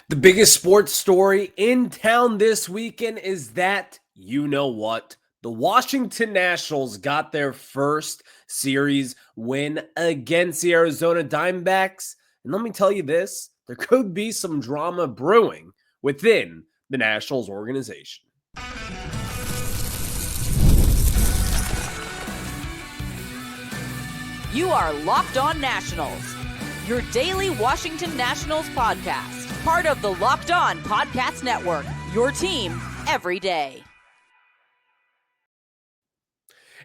The biggest sports story in town this weekend is that, you know what? The Washington Nationals got their first series win against the Arizona Diamondbacks. And let me tell you this, there could be some drama brewing within the Nationals organization. You are Locked On Nationals, your daily Washington Nationals podcast. Part of the Locked On Podcast Network, your team every day.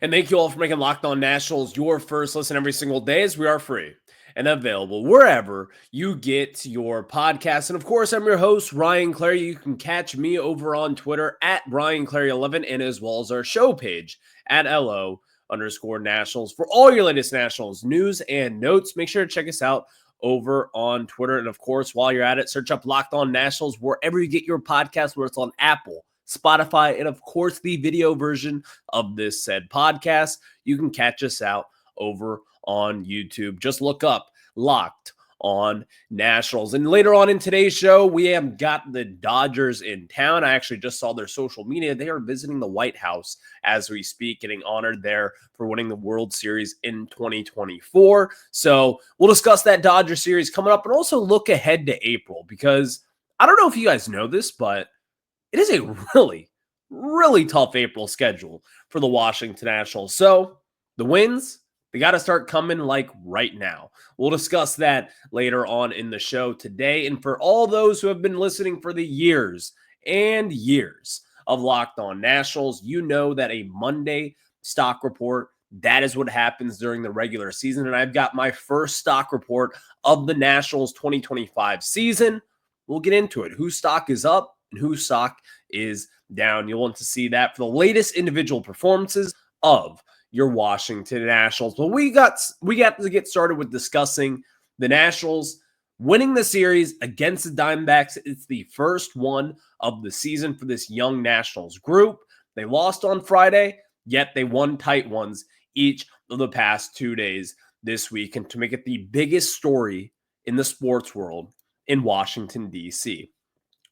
And thank you all for making Locked On Nationals your first listen every single day, as we are free and available wherever you get your podcasts. And of course, I'm your host, Ryan Clary. You can catch me over on Twitter at RyanClary11 and as well as our show page at LO_Nationals for all your latest Nationals news and notes. Make sure to check us out over on Twitter. And of course, while you're at it, search up Locked On Nationals wherever you get your podcast, whether it's on Apple, Spotify, and of course, the video version of this said podcast. You can catch us out over on YouTube. Just look up Locked On Nationals. And later on in today's show, we have got the Dodgers in town. I actually just saw their social media. They are visiting the White House as we speak, getting honored there for winning the World Series in 2024. So we'll discuss that Dodger series coming up and also look ahead to April, because I don't know if you guys know this, but it is a really, really tough April schedule for the Washington Nationals. So the wins, they got to start coming like right now. We'll discuss that later on in the show today. And for all those who have been listening for the years and years of Locked On Nationals, you know that a Monday stock report, that is what happens during the regular season. And I've got my first stock report of the Nationals 2025 season. We'll get into it. Whose stock is up and whose stock is down. You'll want to see that for the latest individual performances of your Washington Nationals. But we got to get started with discussing the Nationals winning the series against the Diamondbacks. It's the first one of the season for this young Nationals group. They lost on Friday, yet they won tight ones each of the past 2 days this week, and to make it the biggest story in the sports world in Washington, D.C.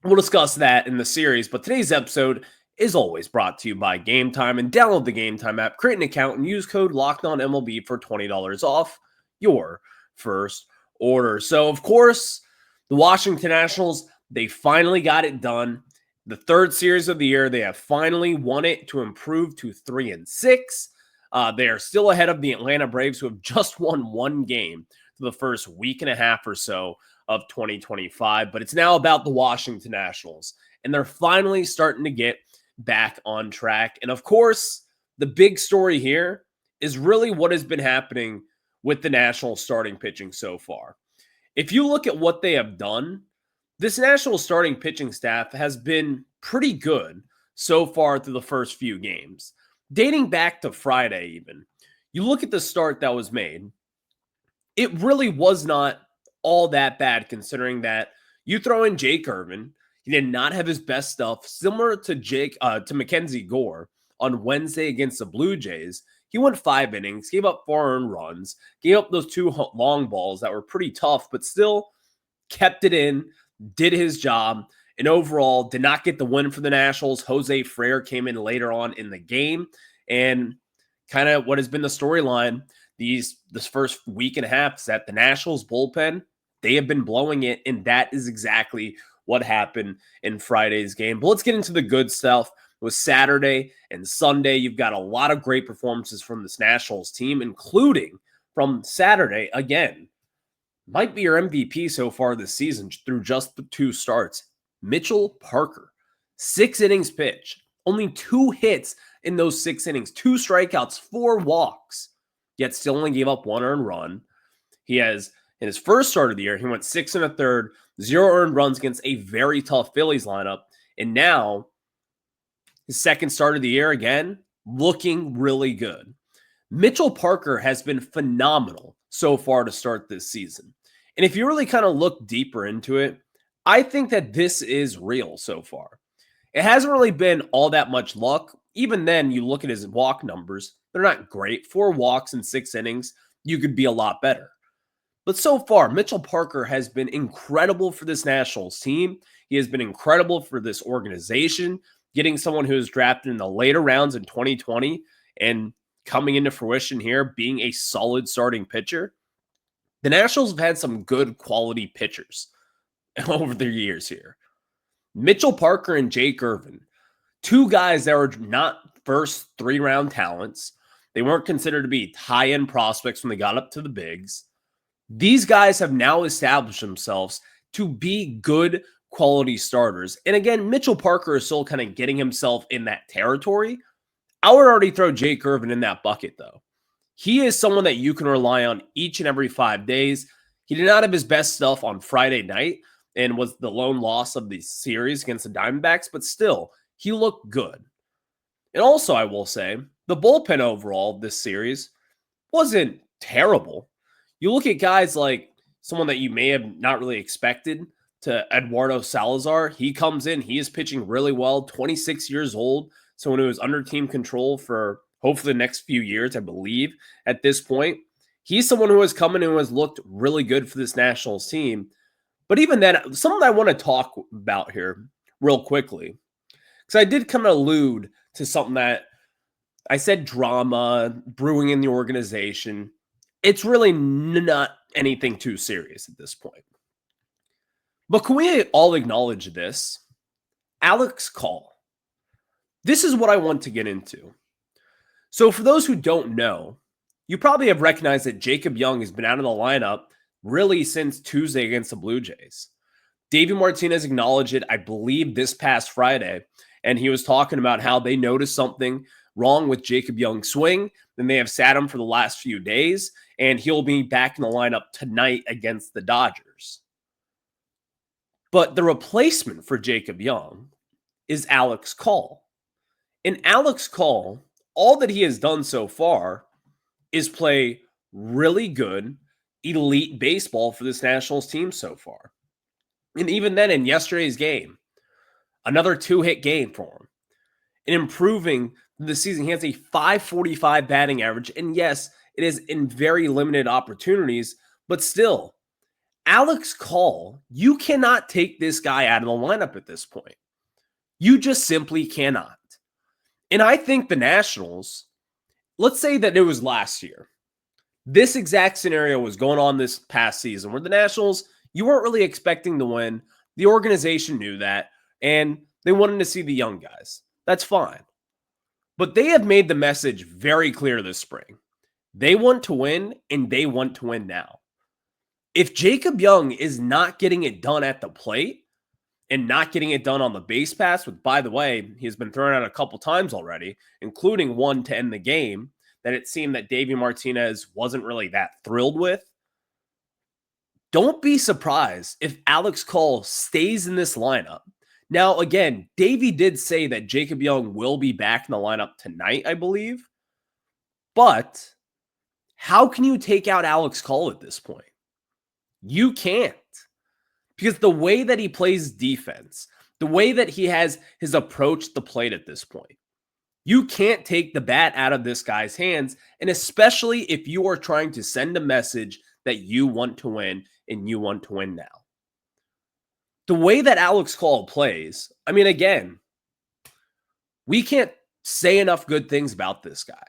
We'll discuss that in the series, but today's episode is always brought to you by Gametime. And download the Gametime app, create an account, and use code LOCKEDONMLB for $20 off your first order. So, of course, the Washington Nationals, they finally got it done. The third series of the year, they have finally won it to improve to 3-6. They are still ahead of the Atlanta Braves, who have just won one game for the first week and a half or so of 2025. But it's now about the Washington Nationals, and they're finally starting to get back on track. And of course, the big story here is really what has been happening with the Nationals starting pitching so far. If you look at what they have done, this Nationals starting pitching staff has been pretty good so far through the first few games. Dating back to Friday even, you look at the start that was made, it really was not all that bad, considering that you throw in Jake Irvin. He did not have his best stuff, similar to Mackenzie Gore on Wednesday against the Blue Jays. He went 5 innings, gave up 4 earned runs, gave up those 2 long balls that were pretty tough, but still kept it in, did his job, and overall did not get the win for the Nationals. Jose Frere came in later on in the game, and kind of what has been the storyline this first week and a half is that the Nationals bullpen, they have been blowing it, and that is exactly what happened in Friday's game. But let's get into the good stuff. It was Saturday and Sunday. You've got a lot of great performances from this Nationals team, including from Saturday again. Might be your MVP so far this season through just the 2 starts. Mitchell Parker, 6 innings pitched, only 2 hits in those 6 innings, 2 strikeouts, 4 walks, yet still only gave up 1 earned run. He has, in his first start of the year, he went 6 1/3, 0 earned runs against a very tough Phillies lineup. And now, his second start of the year again, looking really good. Mitchell Parker has been phenomenal so far to start this season. And if you really kind of look deeper into it, I think that this is real so far. It hasn't really been all that much luck. Even then, you look at his walk numbers, they're not great. 4 walks in 6 innings, you could be a lot better. But so far, Mitchell Parker has been incredible for this Nationals team. He has been incredible for this organization, getting someone who was drafted in the later rounds in 2020 and coming into fruition here, being a solid starting pitcher. The Nationals have had some good quality pitchers over the years here. Mitchell Parker and Jake Irvin, two guys that were not first 3-round talents. They weren't considered to be high-end prospects when they got up to the bigs. These guys have now established themselves to be good quality starters. And again, Mitchell Parker is still kind of getting himself in that territory. I would already throw Jake Irvin in that bucket, though. He is someone that you can rely on each and every 5 days. He did not have his best stuff on Friday night and was the lone loss of the series against the Diamondbacks, but still, he looked good. And also, I will say, the bullpen overall this series wasn't terrible. You look at guys like someone that you may have not really expected, to Eduardo Salazar. He comes in, he is pitching really well, 26 years old, someone who is under team control for hopefully the next few years, I believe, at this point. He's someone who has come in and has looked really good for this Nationals team. But even then, something I want to talk about here real quickly, because I did kind of allude to something that I said drama brewing in the organization. It's really not anything too serious at this point. But can we all acknowledge this? Alex Call. This is what I want to get into. So for those who don't know, you probably have recognized that Jacob Young has been out of the lineup really since Tuesday against the Blue Jays. Davey Martinez acknowledged it, I believe, this past Friday, and he was talking about how they noticed something wrong with Jacob Young's swing. Then they have sat him for the last few days, and he'll be back in the lineup tonight against the Dodgers. But the replacement for Jacob Young is Alex Call. And Alex Call, all that he has done so far is play really good, elite baseball for this Nationals team so far. And even then, in yesterday's game, another 2-hit game for him. And improving the season, he has a .545 batting average. And yes, it is in very limited opportunities, but still, Alex Call, you cannot take this guy out of the lineup at this point. You just simply cannot. And I think the Nationals, let's say that it was last year. This exact scenario was going on this past season where the Nationals, you weren't really expecting to win. The organization knew that, and they wanted to see the young guys. That's fine. But they have made the message very clear this spring. They want to win, and they want to win now. If Jacob Young is not getting it done at the plate and not getting it done on the base pass, which, by the way, he has been thrown out a couple times already, including one to end the game, that it seemed that Davey Martinez wasn't really that thrilled with. Don't be surprised if Alex Call stays in this lineup. Now, again, Davey did say that Jacob Young will be back in the lineup tonight, I believe. But how can you take out Alex Call at this point? You can't. Because the way that he plays defense, the way that he has his approach to the plate at this point, you can't take the bat out of this guy's hands, and especially if you are trying to send a message that you want to win and you want to win now. The way that Alex Call plays, I mean, again, we can't say enough good things about this guy.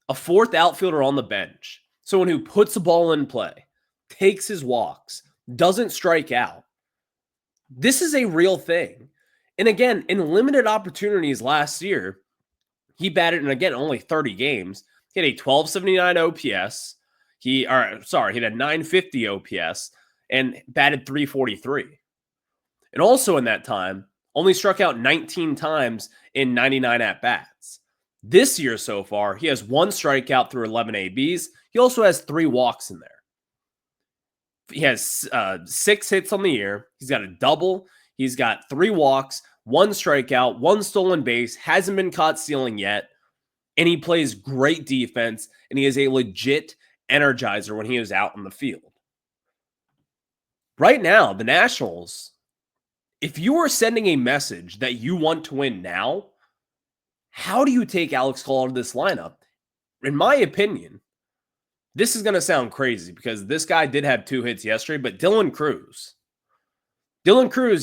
A fourth outfielder on the bench, someone who puts the ball in play, takes his walks, doesn't strike out. This is a real thing. And again, in limited opportunities last year, he batted, and again, only 30 games. He had a 1279 OPS. He had a 950 OPS and batted 343. And also in that time, only struck out 19 times in 99 at-bats. This year so far, he has 1 strikeout through 11 ABs. He also has 3 walks in there. He has 6 hits on the year. He's got a double. He's got 3 walks, 1 strikeout, 1 stolen base, hasn't been caught stealing yet. And he plays great defense, and he is a legit energizer when he is out on the field. Right now, the Nationals, if you are sending a message that you want to win now, how do you take Alex Call out of this lineup? In my opinion, This is going to sound crazy because this guy did have 2 hits yesterday, but Dylan Cruz,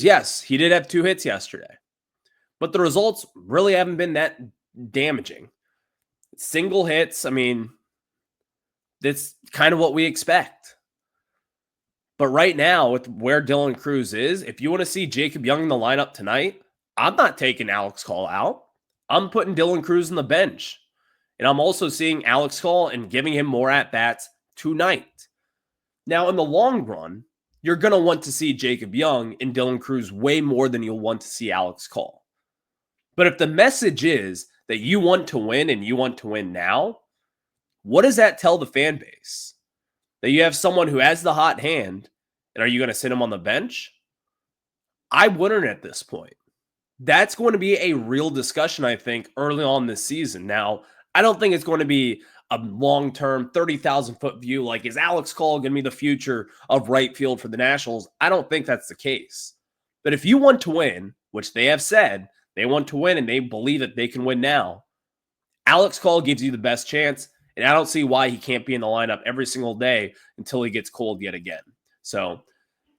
yes, he did have 2 hits yesterday, but the results really haven't been that damaging. Single hits, I mean, that's kind of what we expect. But right now, with where Dylan Cruz is, if you want to see Jacob Young in the lineup tonight, I'm not taking Alex Call out. I'm putting Dylan Cruz on the bench. And I'm also seeing Alex Call and giving him more at-bats tonight. Now, in the long run, you're going to want to see Jacob Young and Dylan Cruz way more than you'll want to see Alex Call. But if the message is that you want to win and you want to win now, what does that tell the fan base? That you have someone who has the hot hand, and are you going to sit him on the bench? I wouldn't at this point. That's going to be a real discussion, I think, early on this season. Now, I don't think it's going to be a long-term 30,000-foot view like, is Alex Call going to be the future of right field for the Nationals? I don't think that's the case. But if you want to win, which they have said, they want to win and they believe that they can win now, Alex Call gives you the best chance. And I don't see why he can't be in the lineup every single day until he gets cold yet again. So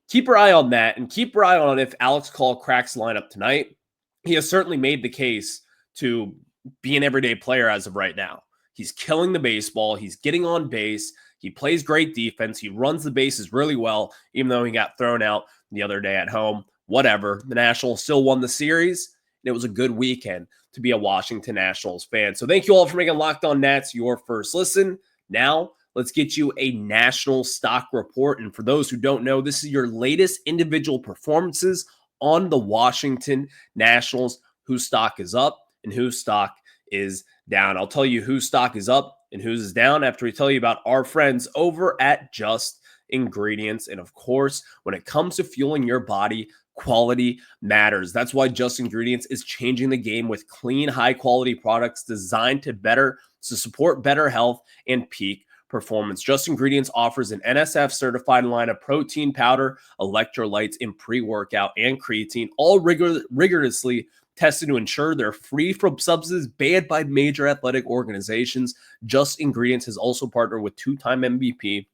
keep your eye on that and keep your eye on if Alex Call cracks the lineup tonight. He has certainly made the case to be an everyday player as of right now. He's killing the baseball. He's getting on base. He plays great defense. He runs the bases really well, even though he got thrown out the other day at home. Whatever. The Nationals still won the series. And it was a good weekend to be a Washington Nationals fan. So thank you all for making Locked On Nats your first listen. Now, let's get you a national stock report. And for those who don't know, this is your latest individual performances on the Washington Nationals, whose stock is up and whose stock is down. I'll tell you whose stock is up and whose is down after we tell you about our friends over at Just Ingredients. And of course, when it comes to fueling your body, quality matters. That's why Just Ingredients is changing the game with clean, high-quality products designed to support better health and peak performance. Just Ingredients offers an NSF-certified line of protein powder, electrolytes, and pre-workout and creatine, all rigorously tested to ensure they're free from substances banned by major athletic organizations. Just Ingredients has also partnered with two-time MVP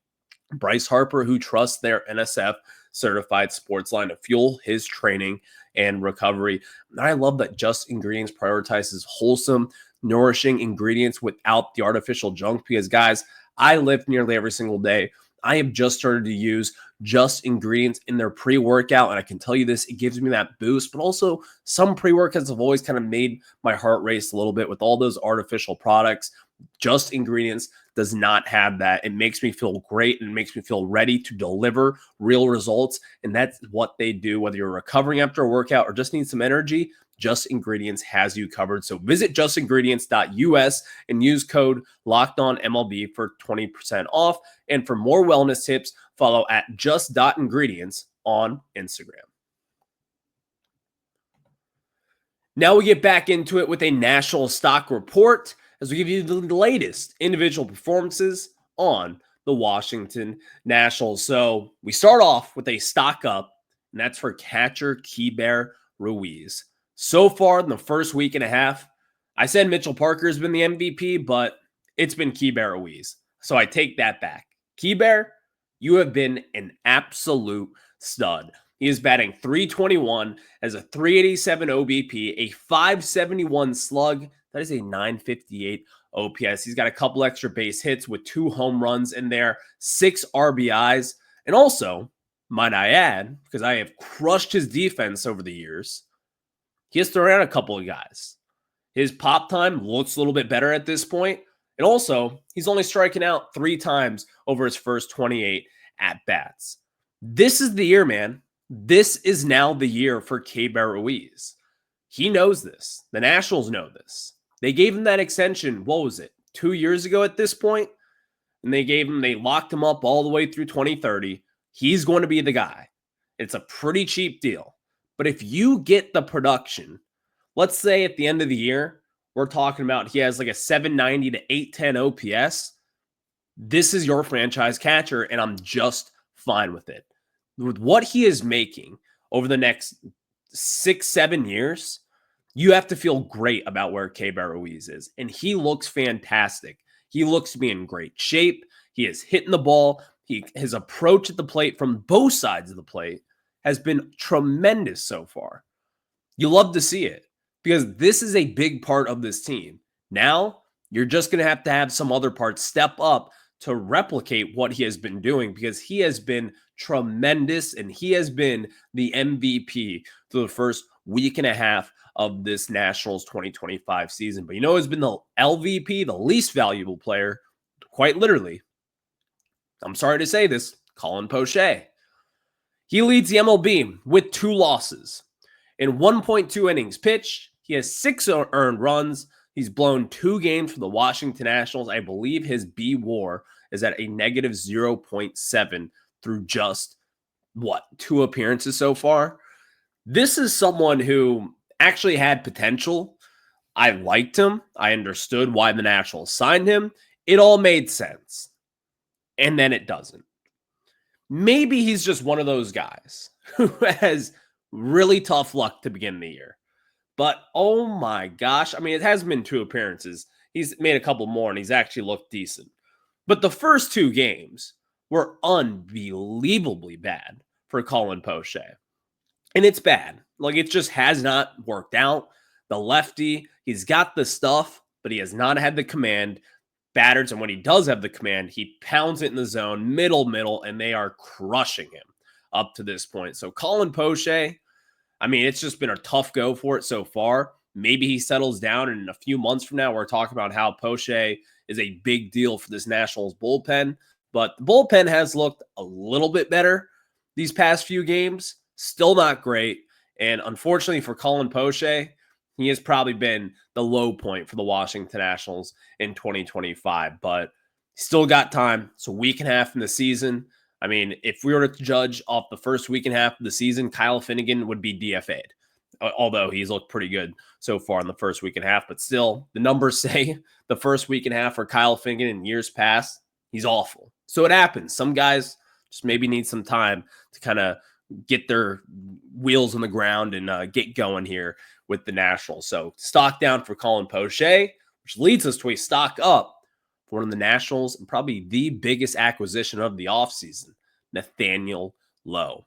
Bryce Harper, who trusts their NSF certified sports line to fuel his training and recovery. And I love that Just Ingredients prioritizes wholesome, nourishing ingredients without the artificial junk because, guys, I lift nearly every single day. I have just started to use Just Ingredients in their pre-workout, and I can tell you this, it gives me that boost, but also some pre-workouts have always kind of made my heart race a little bit with all those artificial products. Just Ingredients does not have that. It makes me feel great and it makes me feel ready to deliver real results. And that's what they do. Whether you're recovering after a workout or just need some energy, Just Ingredients has you covered. So visit justingredients.us and use code LOCKEDONMLB for 20% off. And for more wellness tips, follow at just.ingredients on Instagram. Now we get back into it with a national stock report as we give you the latest individual performances on the Washington Nationals. So we start off with a stock up, and that's for catcher Keibert Ruiz. So far in the first week and a half, I said Mitchell Parker has been the MVP, but it's been Keibert Ruiz. So I take that back. Keibert, you have been an absolute stud. He is batting .321, has a .387 OBP, a .571 slug. That is a .958 OPS. He's got a couple extra base hits with 2 home runs in there, 6 RBIs. And also, might I add, because I have crushed his defense over the years, he has thrown out a couple of guys. His pop time looks a little bit better at this point. And also, he's only striking out 3 times over his first 28 at-bats. This is the year, man. This is now the year for Keibert Ruiz. He knows this. The Nationals know this. They gave him that extension, what was it, 2 years ago at this point? And they locked him up all the way through 2030. He's going to be the guy. It's a pretty cheap deal. But if you get the production, let's say at the end of the year, we're talking about he has like a 790 to 810 OPS. This is your franchise catcher, and I'm just fine with it. With what he is making over the next 6-7 years, you have to feel great about where Keibert Ruiz is. And he looks fantastic. He looks to be in great shape. He is hitting the ball. His approach at the plate from both sides of the plate has been tremendous so far. You love to see it because this is a big part of this team. Now, you're just going to have some other parts step up to replicate what he has been doing because he has been tremendous and he has been the MVP for the first week and a half of this Nationals 2025 season. But you know who's been the LVP, the least valuable player, quite literally? I'm sorry to say this, Colin Poche. He leads the MLB with 2 losses. In 1.2 innings pitched, he has 6 earned runs. He's blown 2 games for the Washington Nationals. I believe his B WAR is at a negative 0.7 through just, 2 appearances so far? This is someone who actually had potential. I liked him. I understood why the Nationals signed him. It all made sense. And then it doesn't. Maybe he's just one of those guys who has really tough luck to begin the year. But oh my gosh, I mean, it has been 2 appearances. He's made a couple more and he's actually looked decent. But the first 2 games were unbelievably bad for Colin Poche. And it's bad. Like, it just has not worked out. The lefty, he's got the stuff, but he has not had the command. Batters, and when he does have the command, he pounds it in the zone, middle, and they are crushing him up to this point. So Colin Poche, I mean, it's just been a tough go for it so far. Maybe he settles down, and in a few months from now, we're talking about how Poche is a big deal for this Nationals bullpen. But the bullpen has looked a little bit better these past few games. Still not great. And unfortunately for Colin Poche, he has probably been the low point for the Washington Nationals in 2025, but still got time. It's a week and a half in the season. I mean, if we were to judge off the first week and a half of the season, Kyle Finnegan would be DFA'd, although he's looked pretty good so far in the first week and a half. But still, the numbers say the first week and a half for Kyle Finnegan in years past, he's awful. So it happens. Some guys just maybe need some time to kind of get their wheels on the ground and get going here with the Nationals. So stock down for Colin Poche, which leads us to a stock up for one of the Nationals and probably the biggest acquisition of the offseason, Nathaniel Lowe.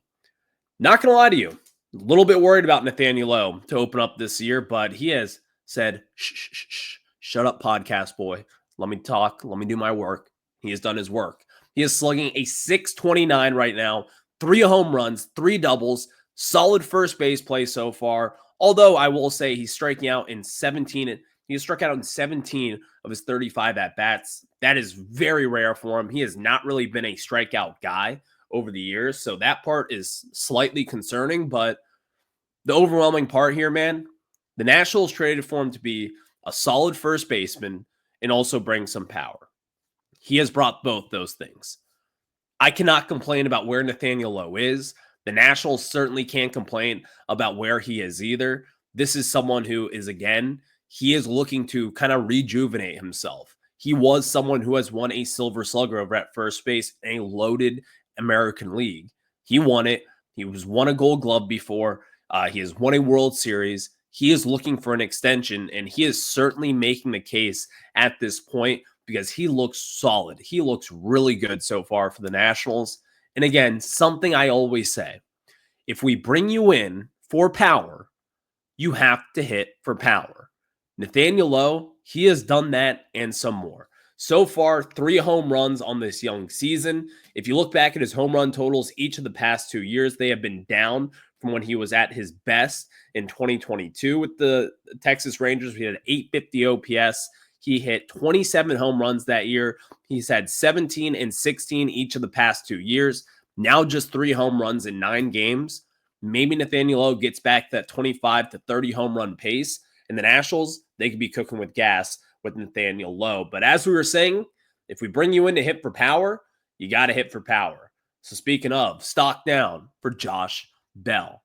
Not going to lie to you, a little bit worried about Nathaniel Lowe to open up this year, but he has said, shut up, podcast boy. Let me talk. Let me do my work. He has done his work. He is slugging a .629 right now, 3 home runs, 3 doubles, solid first base play so far. Although I will say he's striking out in 17. He has struck out in 17 of his 35 at-bats. That is very rare for him. He has not really been a strikeout guy over the years. So that part is slightly concerning. But the overwhelming part here, man, the Nationals traded for him to be a solid first baseman and also bring some power. He has brought both those things. I cannot complain about where Nathaniel Lowe is. The Nationals certainly can't complain about where he is either. This is someone who is, again, he is looking to kind of rejuvenate himself. He was someone who has won a Silver Slugger over at first base in a loaded American League. He won it. He was won a Gold Glove before. He has won a World Series. He is looking for an extension, and he is certainly making the case at this point because he looks solid. He looks really good so far for the Nationals. And again, something I always say, if we bring you in for power, you have to hit for power. Nathaniel Lowe, he has done that and some more. So far, 3 home runs on this young season. If you look back at his home run totals each of the past 2 years, they have been down from when he was at his best in 2022 with the Texas Rangers. He had an 850 OPS. He hit 27 home runs that year. He's had 17 and 16 each of the past 2 years. Now just 3 home runs in 9 games. Maybe Nathaniel Lowe gets back to that 25 to 30 home run pace. And the Nationals, they could be cooking with gas with Nathaniel Lowe. But as we were saying, if we bring you in to hit for power, you got to hit for power. So speaking of, stock down for Josh Bell.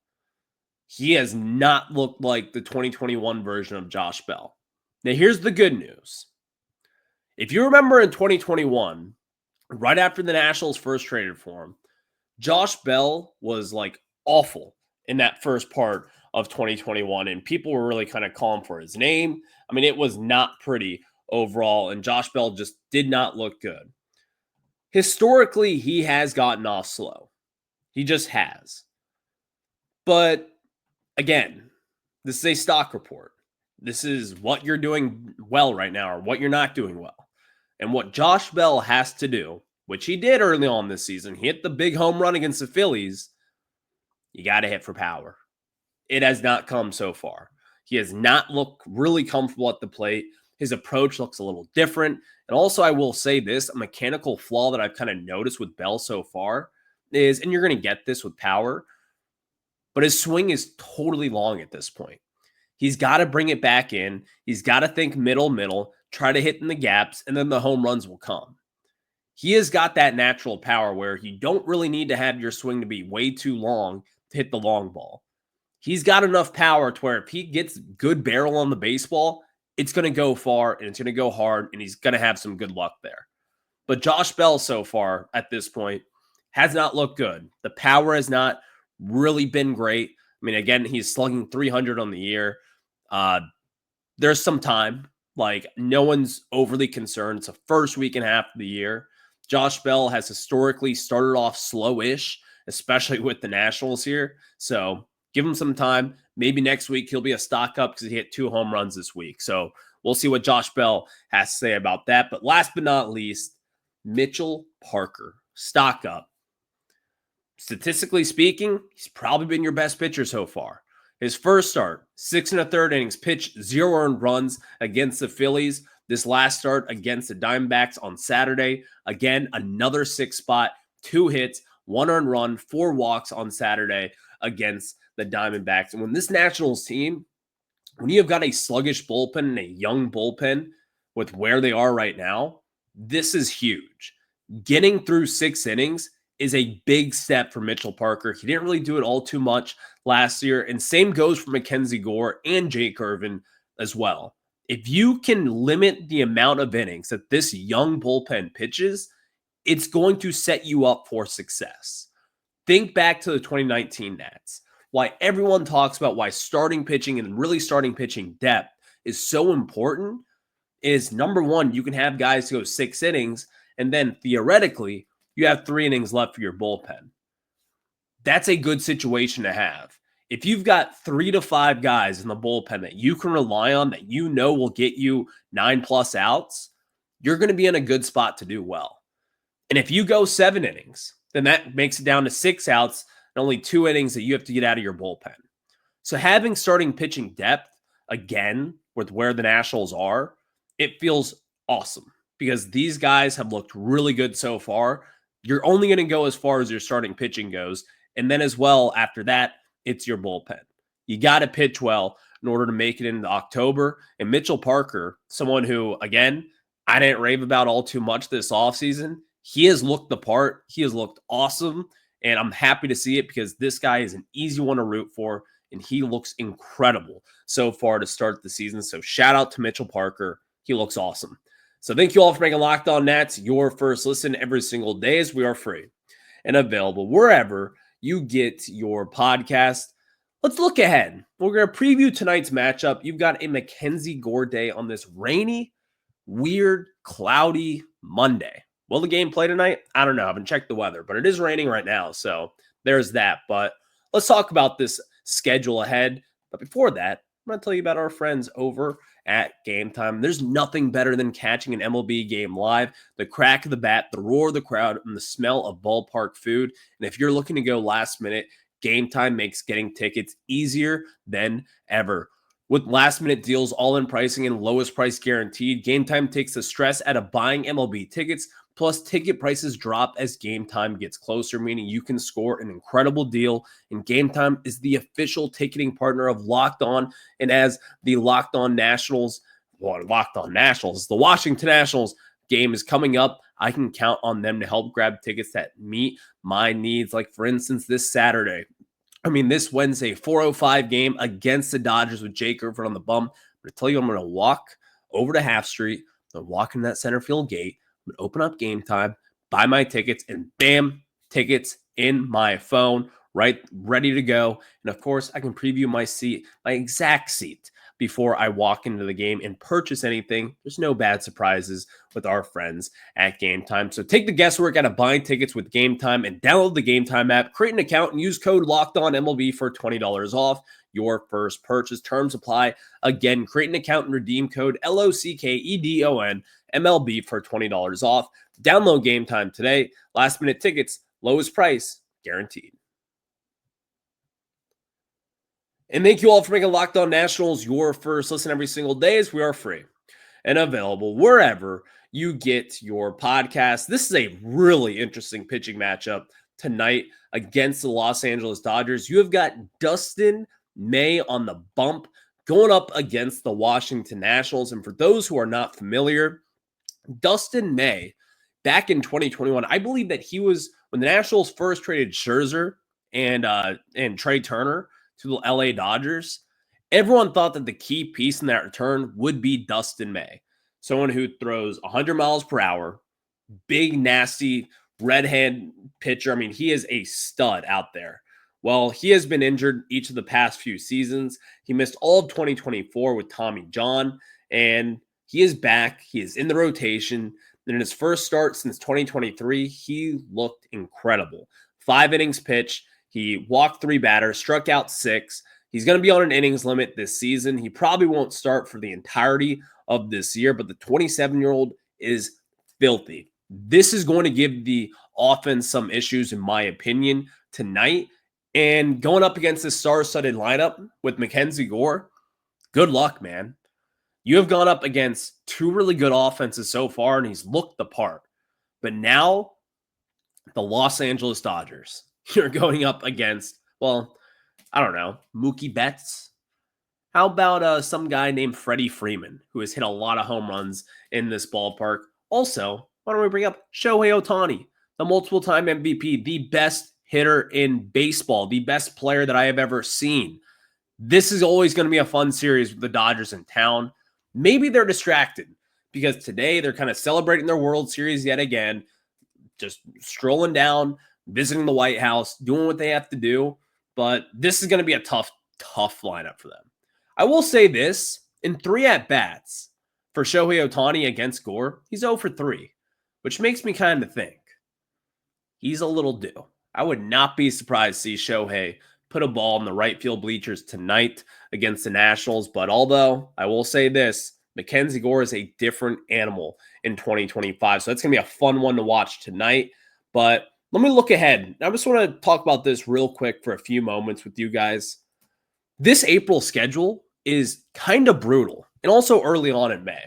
He has not looked like the 2021 version of Josh Bell. Now, here's the good news. If you remember in 2021, right after the Nationals first traded for him, Josh Bell was like awful in that first part of 2021, and people were really kind of calling for his name. I mean, it was not pretty overall, and Josh Bell just did not look good. Historically, he has gotten off slow. He just has. But again, this is a stock report. This is what you're doing well right now or what you're not doing well. And what Josh Bell has to do, which he did early on this season, he hit the big home run against the Phillies. You got to hit for power. It has not come so far. He has not looked really comfortable at the plate. His approach looks a little different. And also, I will say this, a mechanical flaw that I've kind of noticed with Bell so far is, and you're going to get this with power, but his swing is totally long at this point. He's got to bring it back in. He's got to think middle, try to hit in the gaps, and then the home runs will come. He has got that natural power where you don't really need to have your swing to be way too long to hit the long ball. He's got enough power to where if he gets good barrel on the baseball, it's going to go far and it's going to go hard and he's going to have some good luck there. But Josh Bell so far at this point has not looked good. The power has not really been great. I mean, again, he's slugging 300 on the year. There's some time. Like, no one's overly concerned. It's the first week and a half of the year. Josh Bell has historically started off slow-ish, especially with the Nationals here. So give him some time. Maybe next week he'll be a stock up because he hit 2 home runs this week. So we'll see what Josh Bell has to say about that. But last but not least, Mitchell Parker, stock up. Statistically speaking, he's probably been your best pitcher so far. His first start, 6 1/3 innings, pitched 0 earned runs against the Phillies. This last start against the Diamondbacks on Saturday, again, another 6 spot, 2 hits, 1 earned run, 4 walks on Saturday against the Diamondbacks. And when this Nationals team, when you have got a sluggish bullpen and a young bullpen with where they are right now, this is huge. Getting through 6 innings is a big step for Mitchell Parker. He didn't really do it all too much last year. And same goes for Mackenzie Gore and Jake Irvin as well. If you can limit the amount of innings that this young bullpen pitches, it's going to set you up for success. Think back to the 2019 Nats. Why everyone talks about why starting pitching and really starting pitching depth is so important is, number one, you can have guys go 6 innings, and then theoretically, you have 3 innings left for your bullpen. That's a good situation to have. If you've got 3 to 5 guys in the bullpen that you can rely on, that you know will get you 9+ outs, you're going to be in a good spot to do well. And if you go 7 innings, then that makes it down to 6 outs and only 2 innings that you have to get out of your bullpen. So having starting pitching depth, again, with where the Nationals are, it feels awesome because these guys have looked really good so far. You're only going to go as far as your starting pitching goes. And then as well, after that, it's your bullpen. You got to pitch well in order to make it into October. And Mitchell Parker, someone who, again, I didn't rave about all too much this offseason. He has looked the part. He has looked awesome. And I'm happy to see it because this guy is an easy one to root for. And he looks incredible so far to start the season. So shout out to Mitchell Parker. He looks awesome. So thank you all for making Locked On Nats your first listen every single day, as we are free and available wherever you get your podcast. Let's look ahead. We're going to preview tonight's matchup. You've got a Mackenzie Gore day on this rainy, weird, cloudy Monday. Will the game play tonight? I don't know. I haven't checked the weather, but it is raining right now. So there's that. But let's talk about this schedule ahead. But before that, I'm going to tell you about our friends over at Gametime. There's nothing better than catching an MLB game live. The crack of the bat, the roar of the crowd, and the smell of ballpark food. And if you're looking to go last minute, Gametime makes getting tickets easier than ever. With last-minute deals, all-in pricing, and lowest price guaranteed, Gametime takes the stress out of buying MLB tickets. Plus, ticket prices drop as game time gets closer, meaning you can score an incredible deal. And Gametime is the official ticketing partner of Locked On. And as the Locked On Nationals, the Washington Nationals game is coming up, I can count on them to help grab tickets that meet my needs. Like, for instance, this Wednesday, 4:05 game against the Dodgers with Jake Irvin on the bump. I'm going to tell you, I'm going to walk over to Half Street. I'm going to walk in that center field gate. I'm going to open up Gametime, buy my tickets, and bam, tickets in my phone, right, ready to go. And of course, I can preview my seat, my exact seat, before I walk into the game and purchase anything. There's no bad surprises with our friends at Gametime. So take the guesswork out of buying tickets with Gametime and download the Gametime app, create an account, and use code LOCKEDONMLB for $20 off your first purchase. Terms apply. Again, create an account and redeem code LOCKEDONMLB for $20 off. Download Gametime today. Last minute tickets, lowest price guaranteed. And thank you all for making Locked On Nationals your first listen every single day, as we are free and available wherever you get your podcast. This is a really interesting pitching matchup tonight against the Los Angeles Dodgers. You have got Dustin May on the bump going up against the Washington Nationals. And for those who are not familiar, Dustin May, back in 2021, I believe that he was, when the Nationals first traded Scherzer and Trey Turner to the LA Dodgers, everyone thought that the key piece in that return would be Dustin May, someone who throws 100 miles per hour, big, nasty, red-hand pitcher. I mean, he is a stud out there. Well, he has been injured each of the past few seasons. He missed all of 2024 with Tommy John, and he is back. He is in the rotation. And in his first start since 2023, he looked incredible. 5 innings pitched. He walked 3 batters, struck out 6. He's going to be on an innings limit this season. He probably won't start for the entirety of this year, but the 27-year-old is filthy. This is going to give the offense some issues, in my opinion, tonight. And going up against this star-studded lineup with Mackenzie Gore, good luck, man. You have gone up against 2 really good offenses so far, and he's looked the part. But now, the Los Angeles Dodgers, you're going up against, well, I don't know, Mookie Betts. How about some guy named Freddie Freeman, who has hit a lot of home runs in this ballpark? Also, why don't we bring up Shohei Ohtani, the multiple-time MVP, the best hitter in baseball, the best player that I have ever seen. This is always going to be a fun series with the Dodgers in town. Maybe they're distracted because today they're kind of celebrating their World Series yet again, just strolling down, visiting the White House, doing what they have to do. But this is going to be a tough lineup for them. I will say this, in 3 at-bats for Shohei Ohtani against Gore, he's 0 for 3, which makes me kind of think he's a little due. I would not be surprised to see Shohei put a ball in the right field bleachers tonight against the Nationals. But although I will say this, Mackenzie Gore is a different animal in 2025. So that's going to be a fun one to watch tonight. But let me look ahead. I just want to talk about this real quick for a few moments with you guys. This April schedule is kind of brutal, and also early on in May.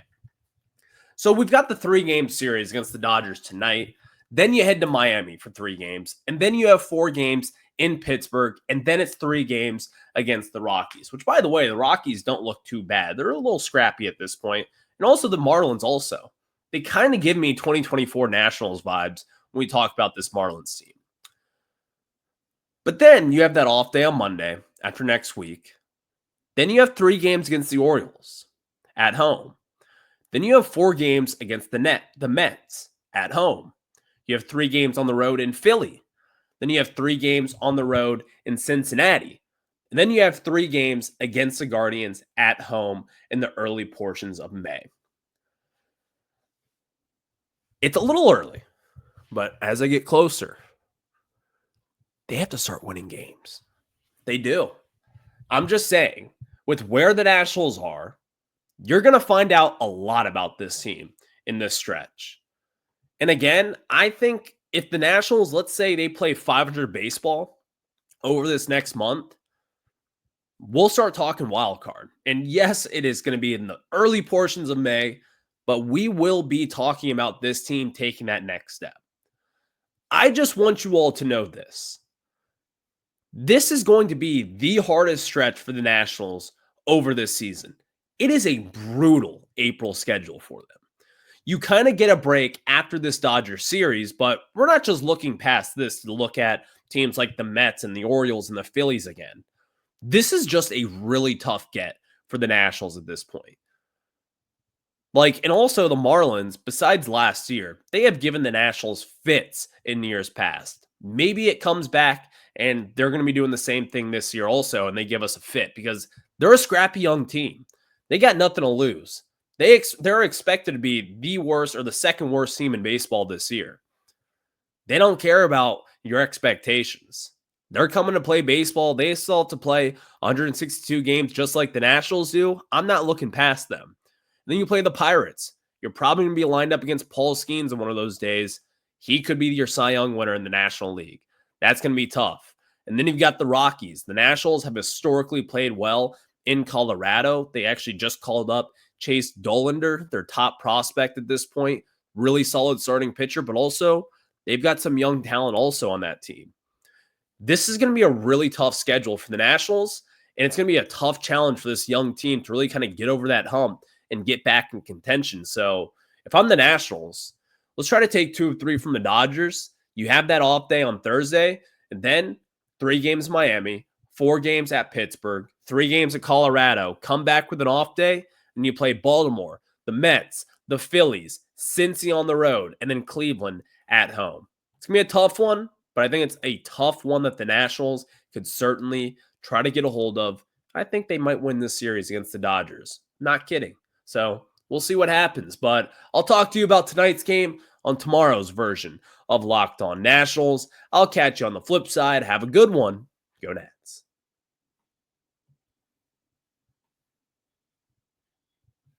So we've got the 3-game series against the Dodgers tonight. Then you head to Miami for 3 games, and then you have 4 games in Pittsburgh, and then it's 3 games against the Rockies, which, by the way, the Rockies don't look too bad. They're a little scrappy at this point. And also the Marlins also. They kind of give me 2024 Nationals vibes when we talk about this Marlins team. But then you have that off day on Monday after next week. Then you have 3 games against the Orioles at home. Then you have 4 games against the Mets at home. You have 3 games on the road in Philly. Then you have 3 games on the road in Cincinnati. And then you have 3 games against the Guardians at home in the early portions of May. It's a little early, but as I get closer, they have to start winning games. They do. I'm just saying, with where the Nationals are, you're going to find out a lot about this team in this stretch. And again, I think if the Nationals, let's say they play 500 baseball over this next month, we'll start talking wild card. And yes, it is going to be in the early portions of May, but we will be talking about this team taking that next step. I just want you all to know this. This is going to be the hardest stretch for the Nationals over this season. It is a brutal April schedule for them. You kind of get a break after this Dodger series, but we're not just looking past this to look at teams like the Mets and the Orioles and the Phillies again. This is just a really tough get for the Nationals at this point. And also the Marlins, besides last year, they have given the Nationals fits in years past. Maybe it comes back and they're going to be doing the same thing this year also, and they give us a fit because they're a scrappy young team. They got nothing to lose. They're expected to be the worst or the second worst team in baseball this year. They don't care about your expectations. They're coming to play baseball. They still have to play 162 games just like the Nationals do. I'm not looking past them. Then you play the Pirates. You're probably going to be lined up against Paul Skeens in one of those days. He could be your Cy Young winner in the National League. That's going to be tough. And then you've got the Rockies. The Nationals have historically played well in Colorado. They actually just called up Chase Dollander, their top prospect at this point. Really solid starting pitcher, but also they've got some young talent also on that team. This is going to be a really tough schedule for the Nationals, and it's going to be a tough challenge for this young team to really kind of get over that hump and get back in contention. So if I'm the Nationals, let's try to take 2 of 3 from the Dodgers. You have that off day on Thursday, and then 3 games Miami, 4 games at Pittsburgh, 3 games at Colorado. Come back with an off day, and you play Baltimore, the Mets, the Phillies, Cincy on the road, and then Cleveland at home. It's going to be a tough one, but I think it's a tough one that the Nationals could certainly try to get a hold of. I think they might win this series against the Dodgers. Not kidding. So we'll see what happens. But I'll talk to you about tonight's game on tomorrow's version of Locked On Nationals. I'll catch you on the flip side. Have a good one. Go Nats.